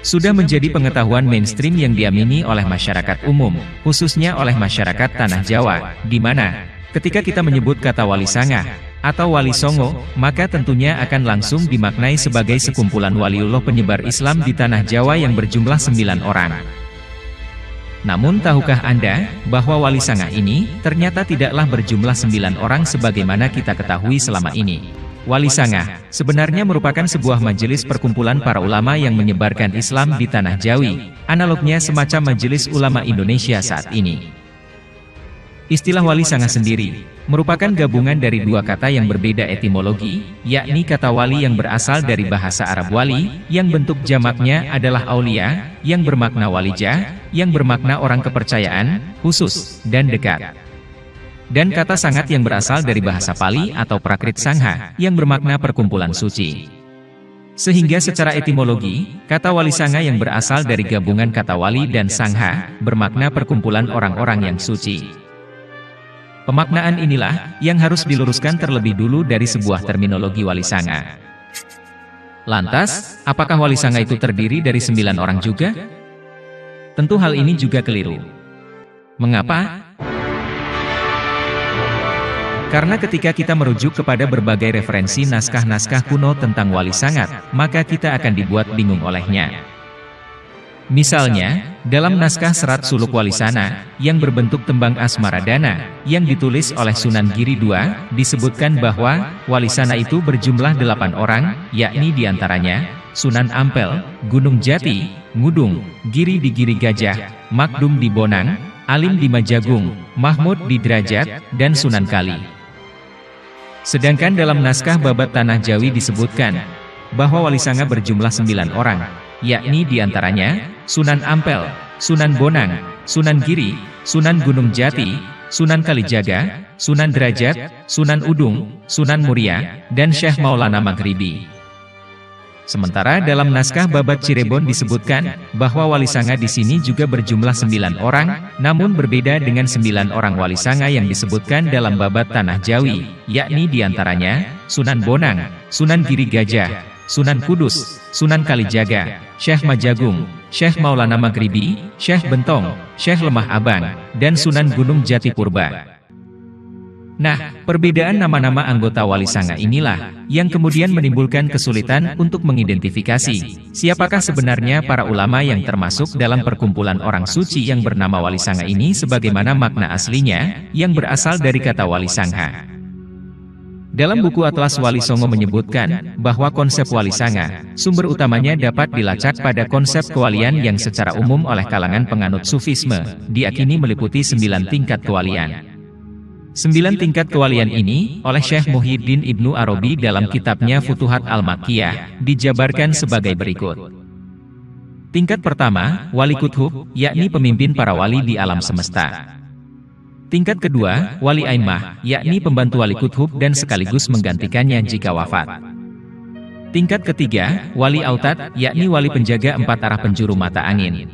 Sudah menjadi pengetahuan mainstream yang diamini oleh masyarakat umum, khususnya oleh masyarakat Tanah Jawa, di mana ketika kita menyebut kata Wali Sangah atau Wali Songo, maka tentunya akan langsung dimaknai sebagai sekumpulan waliullah penyebar Islam di Tanah Jawa yang berjumlah 9 orang. Namun tahukah Anda, bahwa Wali Sangah ini, ternyata tidaklah berjumlah 9 orang sebagaimana kita ketahui selama ini. Wali Sangah, sebenarnya merupakan sebuah majelis perkumpulan para ulama yang menyebarkan Islam di Tanah Jawi, analognya semacam Majelis Ulama Indonesia saat ini. Istilah Wali Sangah sendiri, merupakan gabungan dari dua kata yang berbeda etimologi, yakni kata wali yang berasal dari bahasa Arab wali, yang bentuk jamaknya adalah aulia, yang bermakna walijah, yang bermakna orang kepercayaan, khusus, dan dekat. Dan kata sangat yang berasal dari bahasa Pali atau Prakrit Sangha, yang bermakna perkumpulan suci. Sehingga secara etimologi, kata Wali Sangha yang berasal dari gabungan kata wali dan sangha, bermakna perkumpulan orang-orang yang suci. Pemaknaan inilah, yang harus diluruskan terlebih dulu dari sebuah terminologi Wali Sangha. Lantas, apakah Wali Sangha itu terdiri dari 9 orang juga? Tentu hal ini juga keliru. Mengapa? Karena ketika kita merujuk kepada berbagai referensi naskah-naskah kuno tentang Wali Sangah, maka kita akan dibuat bingung olehnya. Misalnya, dalam naskah Serat Suluk Wali Sana, yang berbentuk tembang Asmaradana, yang ditulis oleh Sunan Giri II, disebutkan bahwa Wali Sana itu berjumlah 8 orang, yakni diantaranya Sunan Ampel, Gunung Jati, Ngudung, Giri di Giri Gajah, Makdum di Bonang, Alim di Majagung, Mahmud di Derajat, dan Sunan Kali. Sedangkan dalam naskah Babat Tanah Jawi disebutkan bahwa Wali Sangha berjumlah 9 orang, yakni diantaranya Sunan Ampel, Sunan Bonang, Sunan Giri, Sunan Gunung Jati, Sunan Kalijaga, Sunan Derajat, Sunan Udung, Sunan Muria, dan Syekh Maulana Maghribi. Sementara dalam naskah Babat Cirebon disebutkan bahwa Wali Sangha di sini juga berjumlah 9 orang, namun berbeda dengan 9 orang Wali Sangha yang disebutkan dalam Babat Tanah Jawi, yakni diantaranya Sunan Bonang, Sunan Giri Gajah, Sunan Kudus, Sunan Kalijaga, Syekh Majagung, Syekh Maulana Maghribi, Syekh Bentong, Syekh Lemah Abang, dan Sunan Gunung Jati Purba. Nah, perbedaan nama-nama anggota Wali Sangha inilah yang kemudian menimbulkan kesulitan untuk mengidentifikasi siapakah sebenarnya para ulama yang termasuk dalam perkumpulan orang suci yang bernama Wali Sangha ini sebagaimana makna aslinya yang berasal dari kata Wali Sangha. Dalam buku Atlas Wali Songo menyebutkan bahwa konsep Wali Sangha, sumber utamanya dapat dilacak pada konsep kewalian yang secara umum oleh kalangan penganut Sufisme, diakini meliputi 9 tingkat kewalian. 9 tingkat kewalian ini, oleh Syekh Muhyiddin Ibnu Arabi dalam kitabnya Futuhat Al-Makkiyah, dijabarkan sebagai berikut. Tingkat pertama, Wali Kuthub, yakni pemimpin para wali di alam semesta. Tingkat kedua, Wali Aimmah, yakni pembantu Wali Kuthub dan sekaligus menggantikannya jika wafat. Tingkat ketiga, Wali Autad, yakni wali penjaga 4 arah penjuru mata angin.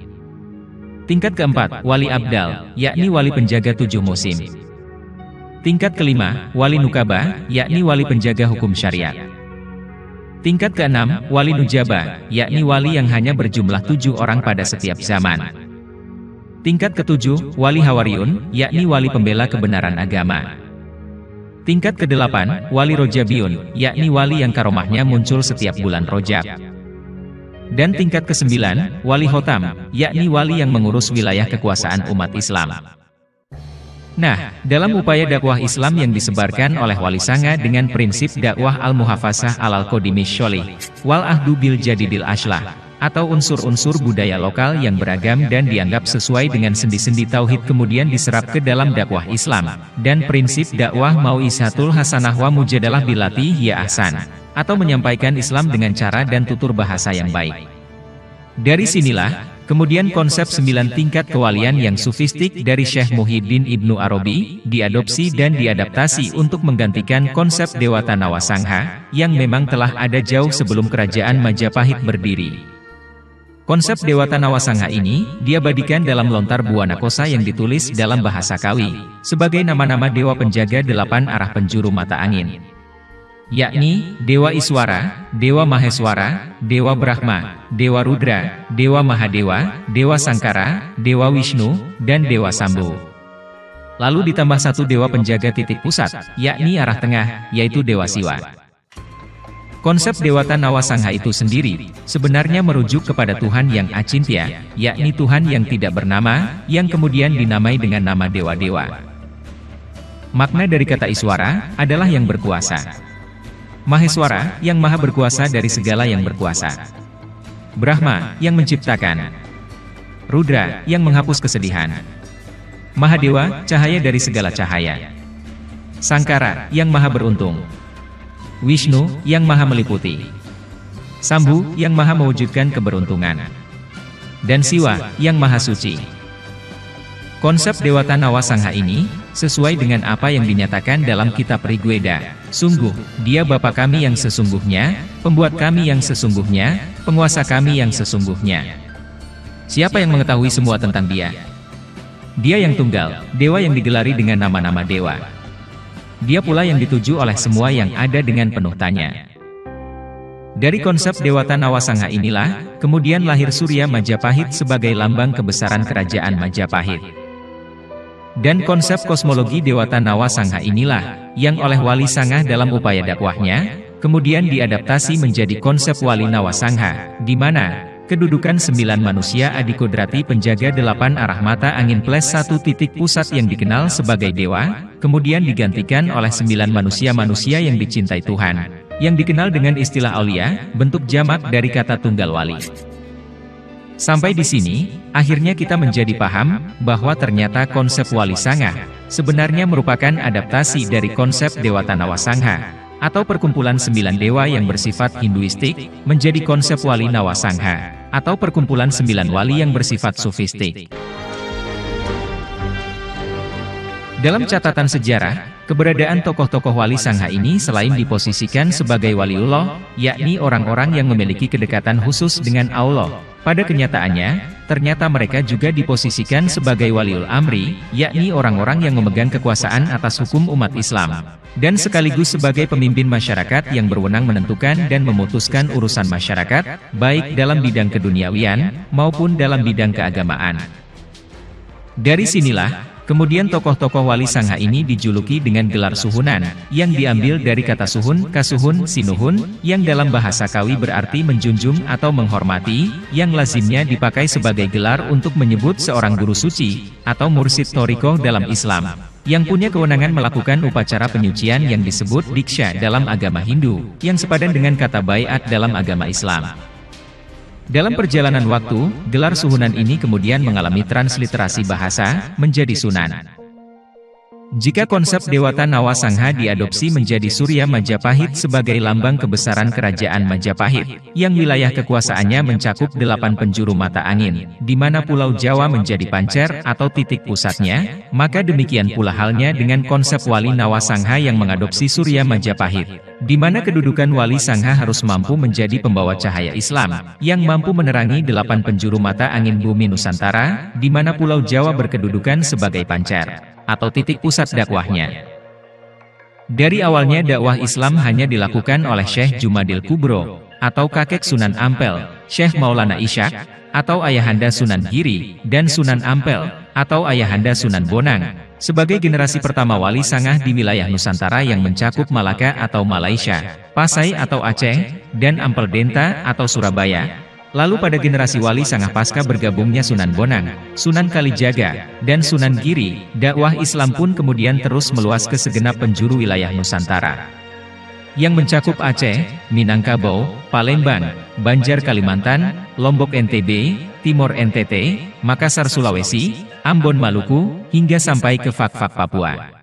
Tingkat keempat, Wali Abdal, yakni wali penjaga 7 musim. Tingkat kelima, Wali Nukaba, yakni wali penjaga hukum syariat. Tingkat keenam, Wali Nujaba, yakni wali yang hanya berjumlah 7 orang pada setiap zaman. Tingkat ketujuh, Wali Hawariyun, yakni wali pembela kebenaran agama. Tingkat kedelapan, Wali Rojabiun, yakni wali yang karomahnya muncul setiap bulan Rojab. Dan tingkat kesembilan, Wali Hotam, yakni wali yang mengurus wilayah kekuasaan umat Islam. Nah, dalam upaya dakwah Islam yang disebarkan oleh Wali Sangha dengan prinsip dakwah al-muhafazah alal qadimis sholih, wal ahdu bil jadidil ashlah, atau unsur-unsur budaya lokal yang beragam dan dianggap sesuai dengan sendi-sendi tauhid kemudian diserap ke dalam dakwah Islam, dan prinsip dakwah mau'izatul hasanah wa mujadalah billati hiya ahsan, atau menyampaikan Islam dengan cara dan tutur bahasa yang baik. Dari sinilah, kemudian konsep 9 tingkat kewalian yang sufistik dari Syekh Muhyiddin Ibnu Arabi diadopsi dan diadaptasi untuk menggantikan konsep Dewata Nawasangha yang memang telah ada jauh sebelum kerajaan Majapahit berdiri. Konsep Dewata Nawasangha ini diabadikan dalam lontar Buana Kosa yang ditulis dalam bahasa Kawi sebagai nama-nama dewa penjaga 8 arah penjuru mata angin. yakni Dewa Iswara, Dewa Maheswara, Dewa Brahma, Dewa Rudra, Dewa Mahadewa, Dewa Sangkara, Dewa Wisnu, dan Dewa Sambu. Lalu ditambah satu dewa penjaga titik pusat, yakni arah tengah, yaitu Dewa Siwa. Konsep Dewata Nawasangha itu sendiri, sebenarnya merujuk kepada Tuhan yang Acintya, yakni Tuhan yang tidak bernama, yang kemudian dinamai dengan nama dewa-dewa. Makna dari kata Iswara, adalah yang berkuasa. Maheswara, yang maha berkuasa dari segala yang berkuasa. Brahma, yang menciptakan. Rudra, yang menghapus kesedihan. Mahadewa, cahaya dari segala cahaya. Sangkara, yang maha beruntung. Wisnu, yang maha meliputi. Sambu, yang maha mewujudkan keberuntungan. Dan Siwa, yang maha suci. Konsep Dewata Nawasangha ini, sesuai dengan apa yang dinyatakan dalam kitab Rigweda. Sungguh, dia Bapa kami yang sesungguhnya, pembuat kami yang sesungguhnya, penguasa kami yang sesungguhnya. Siapa yang mengetahui semua tentang dia? Dia yang tunggal, dewa yang digelari dengan nama-nama dewa. Dia pula yang dituju oleh semua yang ada dengan penuh tanya. Dari konsep Dewata Nawasangha inilah, kemudian lahir Surya Majapahit sebagai lambang kebesaran kerajaan Majapahit. Dan konsep kosmologi Dewata Nawasangha inilah, yang oleh Wali Sangah dalam upaya dakwahnya, kemudian diadaptasi menjadi konsep Wali Nawasangha, di mana kedudukan 9 manusia adikodrati penjaga 8 arah mata angin plus 1 titik pusat yang dikenal sebagai dewa, kemudian digantikan oleh 9 manusia-manusia yang dicintai Tuhan, yang dikenal dengan istilah aulia, bentuk jamak dari kata tunggal wali. Sampai di sini, akhirnya kita menjadi paham, bahwa ternyata konsep Wali Sangah, sebenarnya merupakan adaptasi dari konsep Dewata Nawasangha, atau perkumpulan 9 dewa yang bersifat Hinduistik, menjadi konsep Wali Nawasangha, atau perkumpulan 9 wali yang bersifat sufistik. Dalam catatan sejarah, keberadaan tokoh-tokoh Wali Sangha ini selain diposisikan sebagai waliullah, yakni orang-orang yang memiliki kedekatan khusus dengan Allah, pada kenyataannya, ternyata mereka juga diposisikan sebagai waliul amri, yakni orang-orang yang memegang kekuasaan atas hukum umat Islam, dan sekaligus sebagai pemimpin masyarakat yang berwenang menentukan dan memutuskan urusan masyarakat, baik dalam bidang keduniawian, maupun dalam bidang keagamaan. Dari sinilah, kemudian tokoh-tokoh Wali Sangha ini dijuluki dengan gelar suhunan, yang diambil dari kata suhun, kasuhun, sinuhun, yang dalam bahasa Kawi berarti menjunjung atau menghormati, yang lazimnya dipakai sebagai gelar untuk menyebut seorang guru suci, atau mursyid thariqah dalam Islam, yang punya kewenangan melakukan upacara penyucian yang disebut diksha dalam agama Hindu, yang sepadan dengan kata baiat dalam agama Islam. Dalam perjalanan waktu, gelar suhunan ini kemudian mengalami transliterasi bahasa, menjadi sunan. Jika konsep Dewata Nawasangha diadopsi menjadi Surya Majapahit sebagai lambang kebesaran kerajaan Majapahit, yang wilayah kekuasaannya mencakup 8 penjuru mata angin, di mana Pulau Jawa menjadi pancer atau titik pusatnya, maka demikian pula halnya dengan konsep Wali Nawasangha yang mengadopsi Surya Majapahit, di mana kedudukan Wali Sangha harus mampu menjadi pembawa cahaya Islam, yang mampu menerangi 8 penjuru mata angin bumi Nusantara, di mana Pulau Jawa berkedudukan sebagai pancer atau titik pusat dakwahnya. Dari awalnya dakwah Islam hanya dilakukan oleh Syekh Jumadil Kubro, atau kakek Sunan Ampel, Syekh Maulana Ishaq, atau ayahanda Sunan Giri, dan Sunan Ampel, atau ayahanda Sunan Bonang, sebagai generasi pertama Wali Sangah di wilayah Nusantara yang mencakup Malaka atau Malaysia, Pasai atau Aceh, dan Ampel Denta atau Surabaya. Lalu pada generasi Wali Sangah pasca bergabungnya Sunan Bonang, Sunan Kalijaga, dan Sunan Giri, dakwah Islam pun kemudian terus meluas ke segenap penjuru wilayah Nusantara, yang mencakup Aceh, Minangkabau, Palembang, Banjar Kalimantan, Lombok NTB, Timor NTT, Makassar Sulawesi, Ambon Maluku, hingga sampai ke Fak-Fak Papua.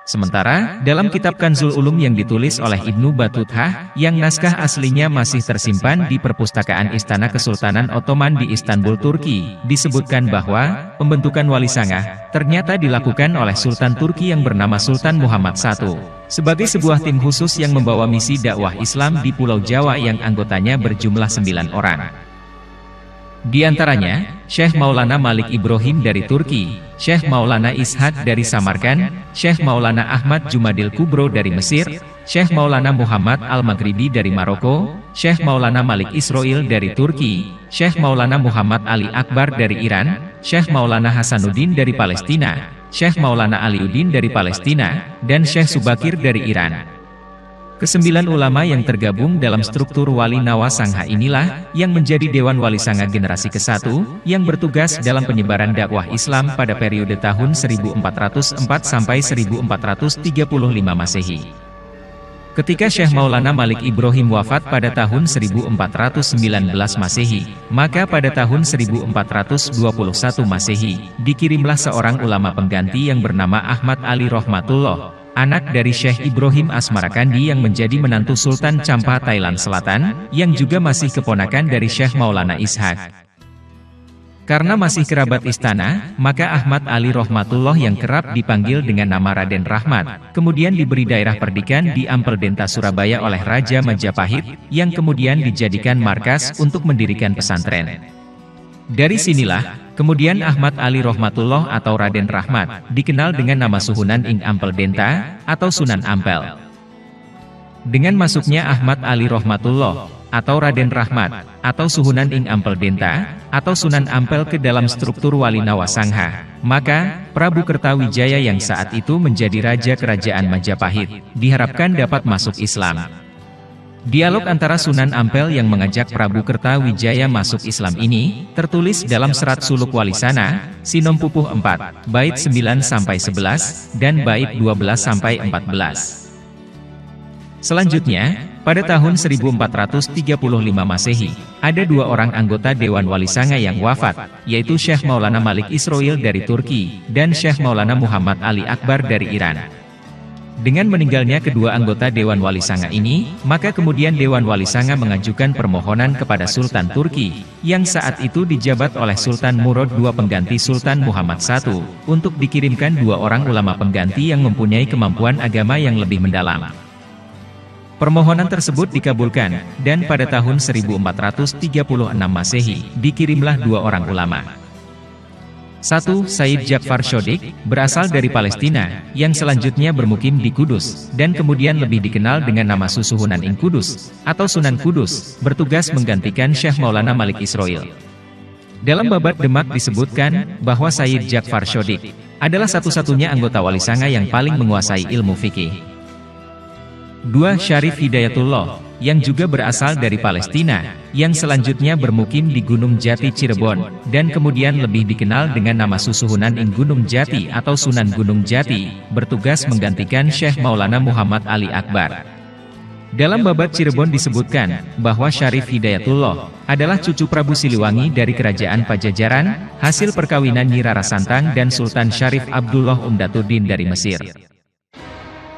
Sementara, dalam kitab Kanzul Ulum yang ditulis oleh Ibnu Battuta, yang naskah aslinya masih tersimpan di perpustakaan Istana Kesultanan Ottoman di Istanbul, Turki, disebutkan bahwa pembentukan Wali Sangah ternyata dilakukan oleh Sultan Turki yang bernama Sultan Muhammad I, sebagai sebuah tim khusus yang membawa misi dakwah Islam di Pulau Jawa yang anggotanya berjumlah 9 orang. Di antaranya, Syekh Maulana Malik Ibrahim dari Turki, Syekh Maulana Ishaq dari Samarkand, Syekh Maulana Ahmad Jumadil Kubro dari Mesir, Syekh Maulana Muhammad Al-Maghribi dari Maroko, Syekh Maulana Malik Israil dari Turki, Syekh Maulana Muhammad Ali Akbar dari Iran, Syekh Maulana Hasanuddin dari Palestina, Syekh Maulana Aliuddin dari Palestina, dan Syekh Subakir dari Iran. Kesembilan ulama yang tergabung dalam struktur Wali Nawa Sangha inilah yang menjadi Dewan Wali Sanga generasi ke-1 yang bertugas dalam penyebaran dakwah Islam pada periode tahun 1404 sampai 1435 Masehi. Ketika Syekh Maulana Malik Ibrahim wafat pada tahun 1419 Masehi, maka pada tahun 1421 Masehi, dikirimlah seorang ulama pengganti yang bernama Ahmad Ali Rahmatullah, anak dari Syekh Ibrahim Asmarakandi yang menjadi menantu Sultan Champa Thailand Selatan, yang juga masih keponakan dari Syekh Maulana Ishaq. Karena masih kerabat istana, maka Ahmad Ali Rahmatullah yang kerap dipanggil dengan nama Raden Rahmat, kemudian diberi daerah perdikan di Ampel Denta Surabaya oleh Raja Majapahit, yang kemudian dijadikan markas untuk mendirikan pesantren. Dari sinilah, kemudian Ahmad Ali Rahmatullah atau Raden Rahmat, dikenal dengan nama Suhunan ing Ampel Denta, atau Sunan Ampel. Dengan masuknya Ahmad Ali Rahmatullah, atau Raden Rahmat, atau Suhunan ing Ampel Denta, atau Sunan Ampel ke dalam struktur Wali Nawa Sangha, maka Prabu Kertawijaya yang saat itu menjadi Raja Kerajaan Majapahit, diharapkan dapat masuk Islam. Dialog antara Sunan Ampel yang mengajak Prabu Kertawijaya masuk Islam ini, tertulis dalam Serat Suluk Walisana, Sinom Pupuh 4, bait 9-11, dan bait 12-14. Selanjutnya, pada tahun 1435 Masehi, ada dua orang anggota Dewan Wali Sanga yang wafat, yaitu Syekh Maulana Malik Israil dari Turki, dan Syekh Maulana Muhammad Ali Akbar dari Iran. Dengan meninggalnya kedua anggota Dewan Wali Sanga ini, maka kemudian Dewan Wali Sanga mengajukan permohonan kepada Sultan Turki, yang saat itu dijabat oleh Sultan Murad II pengganti Sultan Muhammad I, untuk dikirimkan dua orang ulama pengganti yang mempunyai kemampuan agama yang lebih mendalam. Permohonan tersebut dikabulkan, dan pada tahun 1436 Masehi, dikirimlah dua orang ulama. Satu, Sayyid Ja'far Shodiq, berasal dari Palestina, yang selanjutnya bermukim di Kudus, dan kemudian lebih dikenal dengan nama Susuhunan ing Kudus, atau Sunan Kudus, bertugas menggantikan Syekh Maulana Malik Israil. Dalam Babat Demak disebutkan, bahwa Sayyid Ja'far Shodiq adalah satu-satunya anggota Wali Sanga yang paling menguasai ilmu fikih. 2. Syarif Hidayatullah, yang juga berasal dari Palestina, yang selanjutnya bermukim di Gunung Jati Cirebon, dan kemudian lebih dikenal dengan nama Susuhunan ing Gunung Jati atau Sunan Gunung Jati, bertugas menggantikan Syekh Maulana Muhammad Ali Akbar. Dalam Babat Cirebon disebutkan, bahwa Syarif Hidayatullah adalah cucu Prabu Siliwangi dari Kerajaan Pajajaran, hasil perkawinan Nyi Rara Santang dan Sultan Syarif Abdullah Umdatuddin dari Mesir.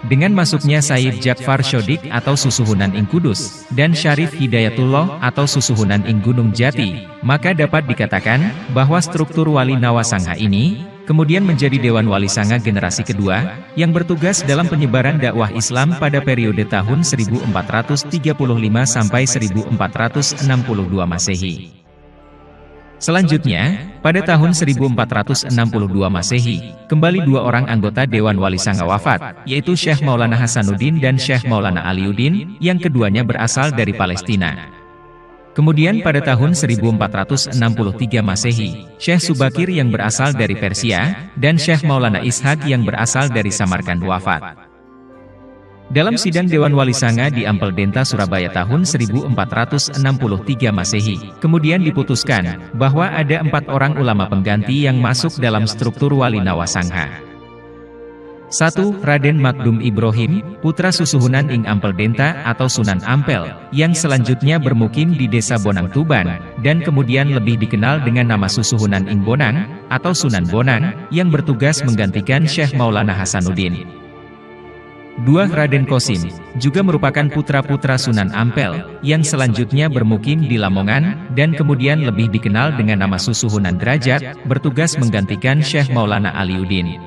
Dengan masuknya Sayyid Ja'far Shodiq atau Susuhunan ing Kudus, dan Syarif Hidayatullah atau Susuhunan ing Gunung Jati, maka dapat dikatakan, bahwa struktur Wali Nawa Sangha ini, kemudian menjadi Dewan Wali Sanga generasi kedua, yang bertugas dalam penyebaran dakwah Islam pada periode tahun 1435 sampai 1462 Masehi. Selanjutnya, pada tahun 1462 Masehi, kembali dua orang anggota Dewan Wali Sanga wafat, yaitu Syekh Maulana Hasanuddin dan Syekh Maulana Aliuddin, yang keduanya berasal dari Palestina. Kemudian pada tahun 1463 Masehi, Syekh Subakir yang berasal dari Persia, dan Syekh Maulana Ishaq yang berasal dari Samarkand wafat. Dalam sidang Dewan Wali Sanga di Ampel Denta Surabaya tahun 1463 Masehi, kemudian diputuskan, bahwa ada 4 orang ulama pengganti yang masuk dalam struktur Wali Nawa Sangha. 1. Raden Magdum Ibrahim, putra Susuhunan ing Ampel Denta atau Sunan Ampel, yang selanjutnya bermukim di Desa Bonang Tuban, dan kemudian lebih dikenal dengan nama Susuhunan ing Bonang, atau Sunan Bonang, yang bertugas menggantikan Syekh Maulana Hasanuddin. 2. Raden Qasim, juga merupakan putra-putra Sunan Ampel, yang selanjutnya bermukim di Lamongan, dan kemudian lebih dikenal dengan nama Susuhunan Derajat, bertugas menggantikan Syekh Maulana Aliuddin.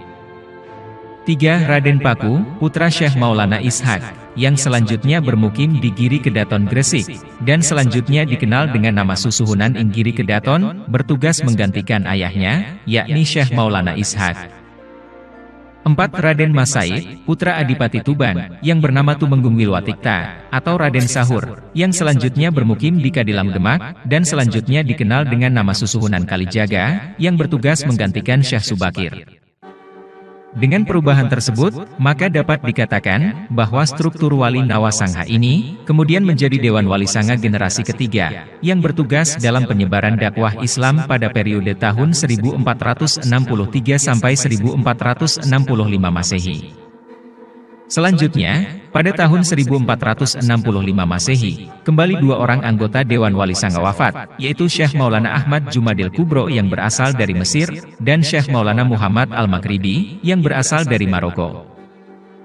3. Raden Paku, putra Syekh Maulana Ishaq, yang selanjutnya bermukim di Giri Kedaton Gresik, dan selanjutnya dikenal dengan nama Susuhunan ing Giri Kedaton, bertugas menggantikan ayahnya, yakni Syekh Maulana Ishaq. 4. 4. Raden Mas Said, putra Adipati Tuban, yang bernama Tumenggung Wilwatikta, atau Raden Sahur, yang selanjutnya bermukim di Kadilam Demak, dan selanjutnya dikenal dengan nama Susuhunan Kalijaga, yang bertugas menggantikan Syekh Subakir. Dengan perubahan tersebut, maka dapat dikatakan bahwa struktur Wali Nawasangha ini kemudian menjadi Dewan Wali Sanga generasi ketiga yang bertugas dalam penyebaran dakwah Islam pada periode tahun 1463 sampai 1465 Masehi. Selanjutnya, pada tahun 1465 Masehi, kembali dua orang anggota Dewan Wali Sanga wafat, yaitu Syekh Maulana Ahmad Jumadil Kubro yang berasal dari Mesir, dan Syekh Maulana Muhammad Al-Maghribi yang berasal dari Maroko.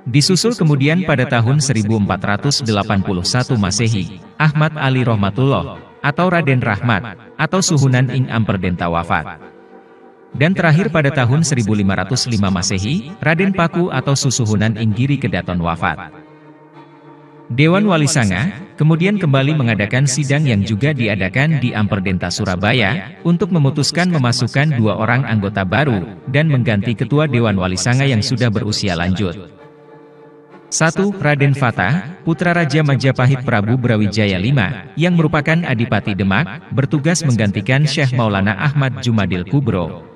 Disusul kemudian pada tahun 1481 Masehi, Ahmad Ali Rohmatullah, atau Raden Rahmat, atau Suhunan ing Amperdenta wafat. Dan terakhir pada tahun 1505 Masehi, Raden Paku atau Susuhunan ing Giri Kedaton wafat. Dewan Wali Sanga kemudian kembali mengadakan sidang yang juga diadakan di Amperdenta Surabaya untuk memutuskan memasukkan dua orang anggota baru dan mengganti ketua Dewan Wali Sanga yang sudah berusia lanjut. 1. Raden Fatah, putra Raja Majapahit Prabu Brawijaya V, yang merupakan Adipati Demak, bertugas menggantikan Syekh Maulana Ahmad Jumadil Kubro.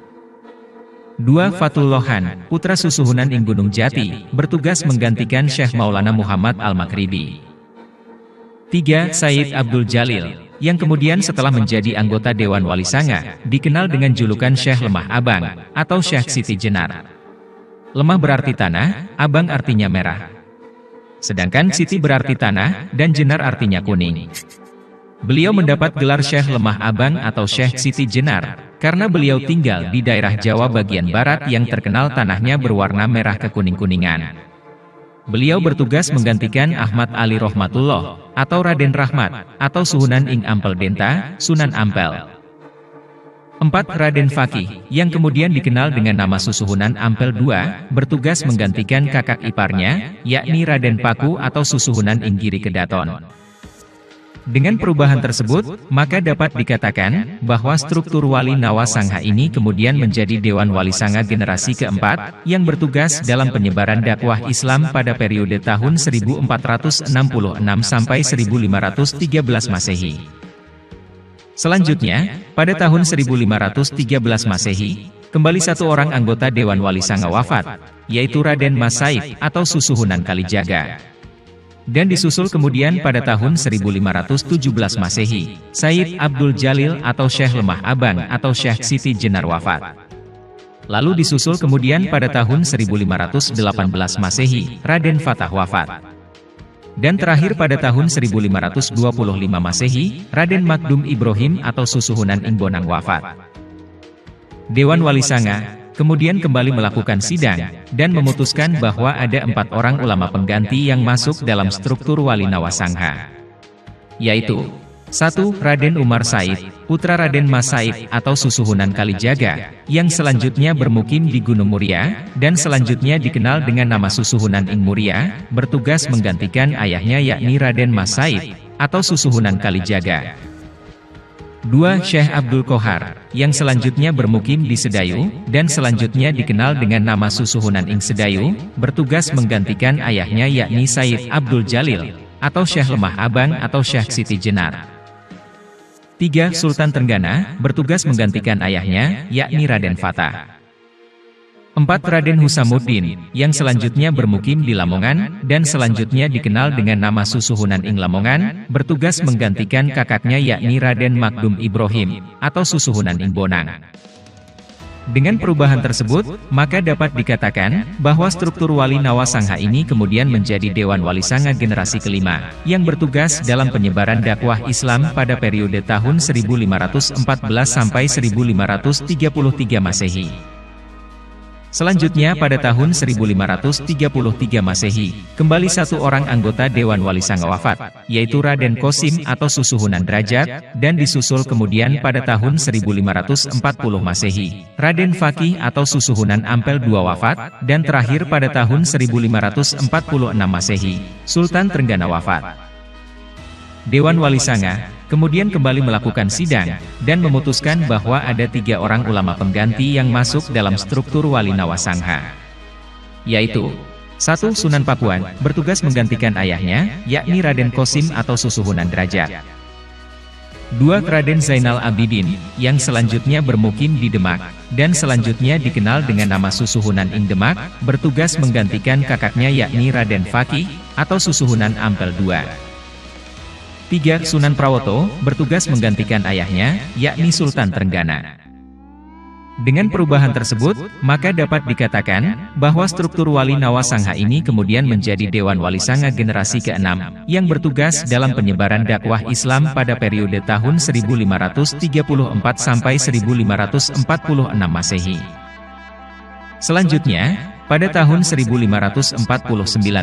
2. Fatul Lohan, putra Susuhunan ing Gunung Jati, bertugas menggantikan Syekh Maulana Muhammad Al-Maghribi. 3. Said Abdul Jalil, yang kemudian setelah menjadi anggota Dewan Wali Sanga, dikenal dengan julukan Syekh Lemah Abang, atau Syekh Siti Jenar. Lemah berarti tanah, abang artinya merah. Sedangkan Siti berarti tanah, dan Jenar artinya kuning. Beliau mendapat gelar Syekh Lemah Abang atau Syekh Siti Jenar, karena beliau tinggal di daerah Jawa bagian barat yang terkenal tanahnya berwarna merah kekuning-kuningan. Beliau bertugas menggantikan Ahmad Ali Rohmatullah, atau Raden Rahmat, atau Suhunan ing Ampel Denta, Sunan Ampel. 4. Raden Fakih, yang kemudian dikenal dengan nama Susuhunan Ampel II, bertugas menggantikan kakak iparnya, yakni Raden Paku atau Susuhunan ing Giri Kedaton. Dengan perubahan tersebut, maka dapat dikatakan bahwa struktur Wali Nawasangha ini kemudian menjadi Dewan Wali Sanga generasi keempat yang bertugas dalam penyebaran dakwah Islam pada periode tahun 1466 sampai 1513 Masehi. Selanjutnya, pada tahun 1513 Masehi, kembali satu orang anggota Dewan Wali Sanga wafat, yaitu Raden Mas Said atau Susuhunan Kalijaga. Dan disusul kemudian pada tahun 1517 Masehi, Said Abdul Jalil atau Syekh Lemah Abang atau Syekh Siti Jenar wafat. Lalu disusul kemudian pada tahun 1518 Masehi, Raden Fatah wafat. Dan terakhir pada tahun 1525 Masehi, Raden Makdum Ibrahim atau Susuhunan ing Bonang wafat. Dewan Wali Sanga kemudian kembali melakukan sidang, dan memutuskan bahwa ada 4 orang ulama pengganti yang masuk dalam struktur Wali Nawasangha. Yaitu 1. Raden Umar Said, putra Raden Mas Said atau Susuhunan Kalijaga, yang selanjutnya bermukim di Gunung Muria, dan selanjutnya dikenal dengan nama Susuhunan ing Muria, bertugas menggantikan ayahnya yakni Raden Mas Said, atau Susuhunan Kalijaga. 2. Syekh Abdul Qohar, yang selanjutnya bermukim di Sedayu, dan selanjutnya dikenal dengan nama Susuhunan ing Sedayu, bertugas menggantikan ayahnya yakni Said Abdul Jalil, atau Syekh Lemah Abang atau Syekh Siti Jenar. 3. Sultan Trenggana, bertugas menggantikan ayahnya, yakni Raden Fatah. 4. Raden Husamuddin, yang selanjutnya bermukim di Lamongan, dan selanjutnya dikenal dengan nama Susuhunan ing Lamongan, bertugas menggantikan kakaknya yakni Raden Makdum Ibrahim, atau Susuhunan ing Bonang. Dengan perubahan tersebut, maka dapat dikatakan bahwa struktur Wali Nawasangha ini kemudian menjadi Dewan Wali Sanga generasi kelima, yang bertugas dalam penyebaran dakwah Islam pada periode tahun 1514 sampai 1533 Masehi. Selanjutnya pada tahun 1533 Masehi, kembali satu orang anggota Dewan Wali Sanga wafat, yaitu Raden Qasim atau Susuhunan Derajat, dan disusul kemudian pada tahun 1540 Masehi, Raden Fakih atau Susuhunan Ampel II wafat, dan terakhir pada tahun 1546 Masehi, Sultan Trenggana wafat. Dewan Wali Sanga kemudian kembali melakukan sidang, dan memutuskan bahwa ada 3 orang ulama pengganti yang masuk dalam struktur Wali Nawasangha. yaitu 1. Sunan Pakuan, bertugas menggantikan ayahnya, yakni Raden Kosim atau Susuhunan Derajat. 2. Raden Zainal Abidin, yang selanjutnya bermukim di Demak, dan selanjutnya dikenal dengan nama Susuhunan ing Demak, bertugas menggantikan kakaknya yakni Raden Fakih, atau Susuhunan Ampel II. 3. Sunan Prawoto, bertugas menggantikan ayahnya, yakni Sultan Trenggana. Dengan perubahan tersebut, maka dapat dikatakan bahwa struktur Wali Nawasangha ini kemudian menjadi Dewan Wali Sanga generasi ke-6, yang bertugas dalam penyebaran dakwah Islam pada periode tahun 1534 sampai 1546 Masehi. Selanjutnya, pada tahun 1549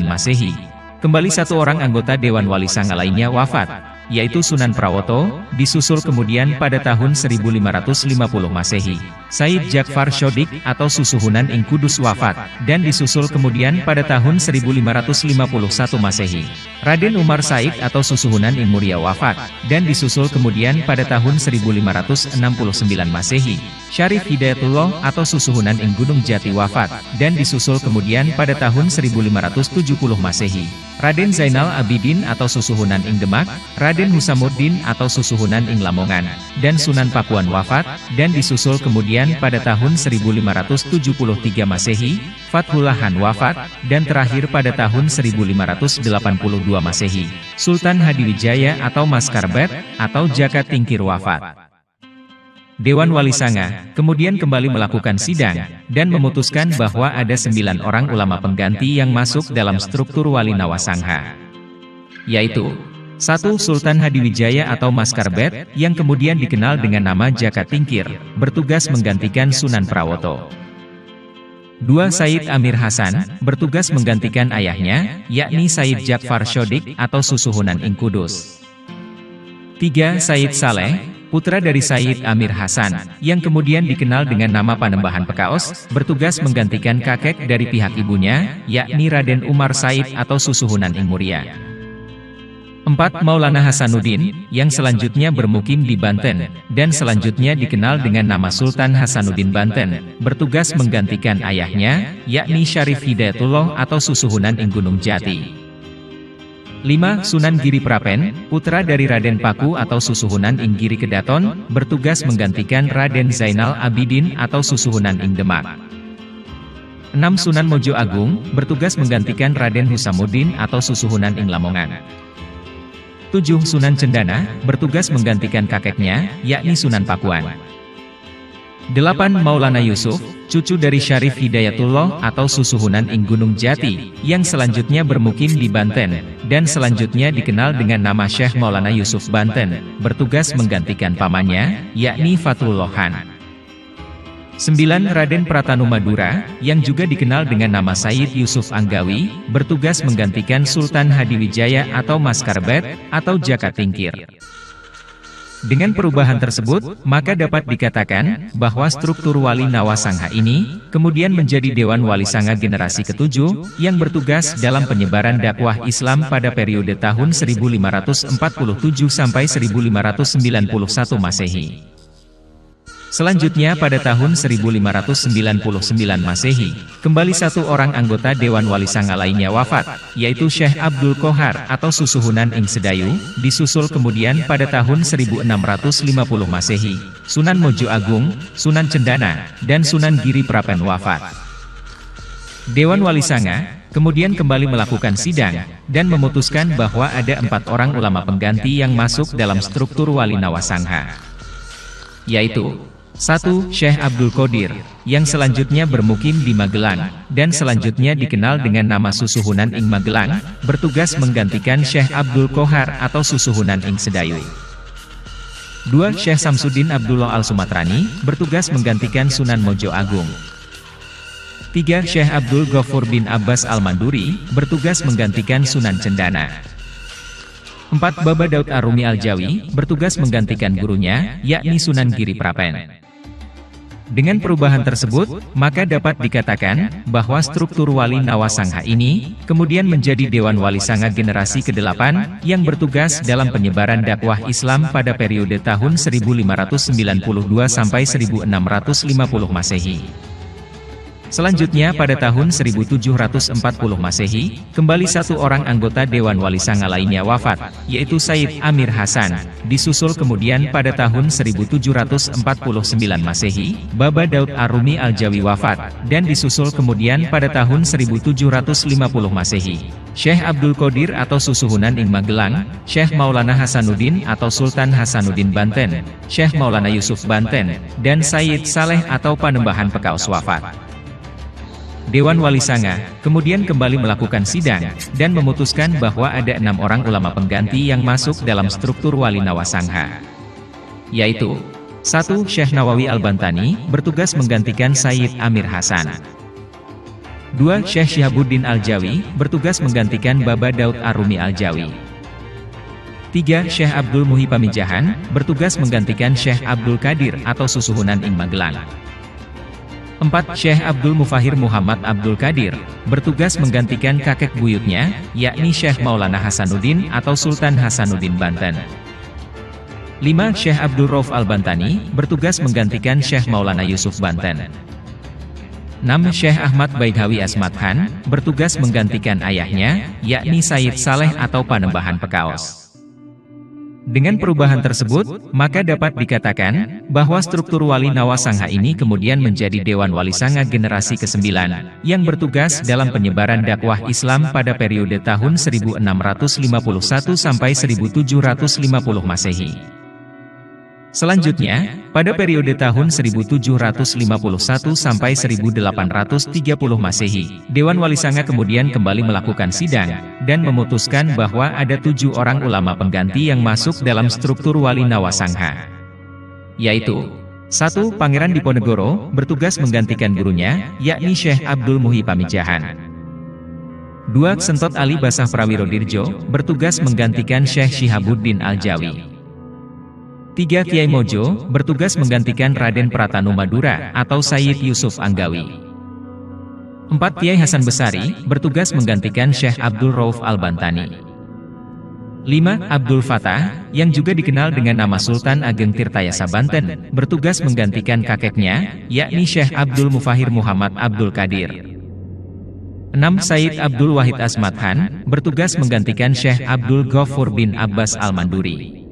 Masehi, kembali satu orang anggota Dewan Wali Sanga lainnya wafat, yaitu Sunan Prawoto, disusul kemudian pada tahun 1550 Masehi, Said Jakfar Shodik atau Susuhunan ing Kudus wafat, dan disusul kemudian pada tahun 1551 Masehi, Raden Umar Said atau Susuhunan ing Muria wafat, dan disusul kemudian pada tahun 1569 Masehi, Syarif Hidayatullah atau Susuhunan ing Gunung Jati wafat, dan disusul kemudian pada tahun 1570 Masehi, Raden Zainal Abidin atau Susuhunan ing Demak, Raden Husamuddin atau Susuhunan ing Lamongan, dan Sunan Pakuan wafat, dan disusul kemudian pada tahun 1573 Masehi, Fathullah Khan wafat, dan terakhir pada tahun 1582 Masehi, Sultan Hadiwijaya atau Maskarbet, atau Jaka Tingkir wafat. Dewan Wali Sanga kemudian kembali melakukan sidang, dan memutuskan bahwa ada 9 orang ulama pengganti yang masuk dalam struktur Wali Nawasangha, yaitu 1. Sultan Hadiwijaya atau Maskarbet, yang kemudian dikenal dengan nama Jaka Tingkir, bertugas menggantikan Sunan Prawoto. 2. Said Amir Hasan, bertugas menggantikan ayahnya, yakni Said Jakfar Shodik atau Susuhunan ing Kudus. 3. Said Saleh, putra dari Said Amir Hasan, yang kemudian dikenal dengan nama Panembahan Pekaos, bertugas menggantikan kakek dari pihak ibunya, yakni Raden Umar Said atau Susuhunan ing Muria. 4. Maulana Hasanuddin, yang selanjutnya bermukim di Banten, dan selanjutnya dikenal dengan nama Sultan Hasanuddin Banten, bertugas menggantikan ayahnya, yakni Syarif Hidayatullah atau Susuhunan ing Gunung Jati. 5. Sunan Giri Prapen, putra dari Raden Paku atau Susuhunan ing Giri Kedaton, bertugas menggantikan Raden Zainal Abidin atau Susuhunan ing Demak. 6. Sunan Mojo Agung, bertugas menggantikan Raden Husamuddin atau Susuhunan ing Lamongan. 7. Sunan Cendana, bertugas menggantikan kakeknya, yakni Sunan Pakuan. 8. Maulana Yusuf, cucu dari Syarif Hidayatullah atau Susuhunan ing Gunung Jati, yang selanjutnya bermukim di Banten, dan selanjutnya dikenal dengan nama Syekh Maulana Yusuf Banten, bertugas menggantikan pamannya, yakni Fathullah Khan. 9. Raden Pratanu Madura, yang juga dikenal dengan nama Said Yusuf Anggawi, bertugas menggantikan Sultan Hadiwijaya atau Maskarbet, atau Jaka Tingkir. Dengan perubahan tersebut, maka dapat dikatakan bahwa struktur Wali Nawasangha ini kemudian menjadi Dewan Wali Sanga generasi ke-7 yang bertugas dalam penyebaran dakwah Islam pada periode tahun 1547 sampai 1591 Masehi. Selanjutnya pada tahun 1599 Masehi, kembali satu orang anggota Dewan Wali Sanga lainnya wafat, yaitu Syekh Abdul Qohar atau Susuhunan ing Sedayu, disusul kemudian pada tahun 1650 Masehi, Sunan Mojo Agung, Sunan Cendana, dan Sunan Giri Prapen wafat. Dewan Wali Sanga kemudian kembali melakukan sidang, dan memutuskan bahwa ada 4 orang ulama pengganti yang masuk dalam struktur Wali Nawasangha, yaitu 1. Syekh Abdul Qadir, yang selanjutnya bermukim di Magelang, dan selanjutnya dikenal dengan nama Susuhunan ing Magelang, bertugas menggantikan Syekh Abdul Qohar atau Susuhunan ing Sedayu. 2. Syekh Samsuddin Abdullah Al-Sumatrani, bertugas menggantikan Sunan Mojo Agung. 3. Syekh Abdul Ghafur bin Abbas Al-Manduri, bertugas menggantikan Sunan Cendana. 4. Baba Daud Ar-Rumi Al-Jawi, bertugas menggantikan gurunya, yakni Sunan Giri Prapen. Dengan perubahan tersebut, maka dapat dikatakan bahwa struktur Wali Nawasangha ini kemudian menjadi Dewan Wali Sanga generasi ke-8 yang bertugas dalam penyebaran dakwah Islam pada periode tahun 1592 sampai 1650 Masehi. Selanjutnya pada tahun 1740 Masehi, kembali satu orang anggota Dewan Wali Sanga lainnya wafat, yaitu Sayyid Amir Hasan. Disusul kemudian pada tahun 1749 Masehi, Baba Daud Ar-Rumi Al-Jawi wafat, dan disusul kemudian pada tahun 1750 Masehi, Syekh Abdul Qadir atau Susuhunan ing Magelang, Syekh Maulana Hasanuddin atau Sultan Hasanuddin Banten, Syekh Maulana Yusuf Banten, dan Sayyid Saleh atau Panembahan Pekaos wafat. Dewan Wali Sanga kemudian kembali melakukan sidang, dan memutuskan bahwa ada 6 orang ulama pengganti yang masuk dalam struktur Wali Nawasangha. Yaitu 1. Syekh Nawawi Al-Bantani, bertugas menggantikan Sayyid Amir Hasan. 2. Syekh Syihabuddin Al-Jawi, bertugas menggantikan Baba Daud Ar-Rumi Al-Jawi. 3. Syekh Abdul Muhi Pamijahan, bertugas menggantikan Syekh Abdul Qadir atau Susuhunan ing Magelang. 4. Syekh Abdul Mufahir Muhammad Abdul Qadir, bertugas menggantikan kakek buyutnya, yakni Syekh Maulana Hasanuddin atau Sultan Hasanuddin Banten. 5. Syekh Abdul Rauf Al-Bantani, bertugas menggantikan Syekh Maulana Yusuf Banten. 6. Syekh Ahmad Baidhawi Asmathan, bertugas menggantikan ayahnya, yakni Sayyid Saleh atau Panembahan Pekaos. Dengan perubahan tersebut, maka dapat dikatakan bahwa struktur Wali Nawasangha ini kemudian menjadi Dewan Wali Sanga generasi ke-9 yang bertugas dalam penyebaran dakwah Islam pada periode tahun 1651 sampai 1750 Masehi. Selanjutnya, pada periode tahun 1751 sampai 1830 Masehi, Dewan Wali Sanga kemudian kembali melakukan sidang, dan memutuskan bahwa ada 7 orang ulama pengganti yang masuk dalam struktur Wali Nawasangha. Yaitu 1. Pangeran Diponegoro, bertugas menggantikan gurunya, yakni Syekh Abdul Muhi Pamijahan. 2. Sentot Ali Basah Prawiro Dirjo, bertugas menggantikan Syekh Syihabuddin Al-Jawi. 3. Kiai Mojo, bertugas menggantikan Raden Pratanu Madura atau Sayyid Yusuf Anggawi. 4. Kiai Hasan Besari, bertugas menggantikan Syekh Abdul Rauf Al-Bantani. 5. Abdul Fatah, yang juga dikenal dengan nama Sultan Ageng Tirtayasa Banten, bertugas menggantikan kakeknya, yakni Syekh Abdul Mufahir Muhammad Abdul Qadir. 6. Sayyid Abdul Wahid Asmathan, bertugas menggantikan Syekh Abdul Ghafur bin Abbas Al-Manduri.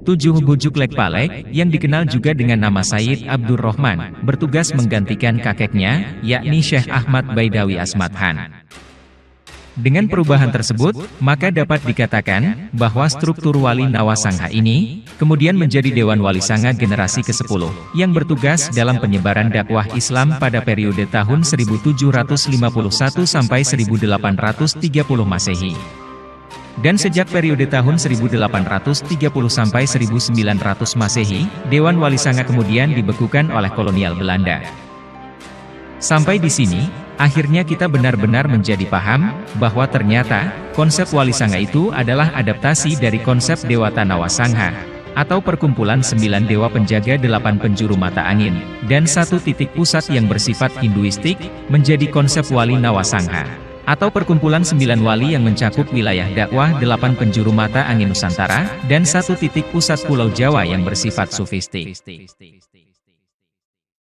7. Bujuk Lekpalek, yang dikenal juga dengan nama Sayyid Abdur Rahman, bertugas menggantikan kakeknya, yakni Syekh Ahmad Baidhawi Asmathan. Dengan perubahan tersebut, maka dapat dikatakan bahwa struktur Wali Nawasangha ini kemudian menjadi Dewan Wali Sanga generasi ke-10 yang bertugas dalam penyebaran dakwah Islam pada periode tahun 1751 sampai 1830 Masehi. Dan sejak periode tahun 1830 sampai 1900 Masehi, Dewan Wali Sanga kemudian dibekukan oleh kolonial Belanda. Sampai di sini, akhirnya kita benar-benar menjadi paham bahwa ternyata konsep Wali Sanga itu adalah adaptasi dari konsep Dewata Nawasangha atau perkumpulan 9 dewa penjaga 8 penjuru mata angin dan 1 titik pusat yang bersifat Hinduistik menjadi konsep Wali Nawasangha atau perkumpulan 9 wali yang mencakup wilayah dakwah 8 penjuru mata angin Nusantara, dan 1 titik pusat Pulau Jawa yang bersifat sufistik.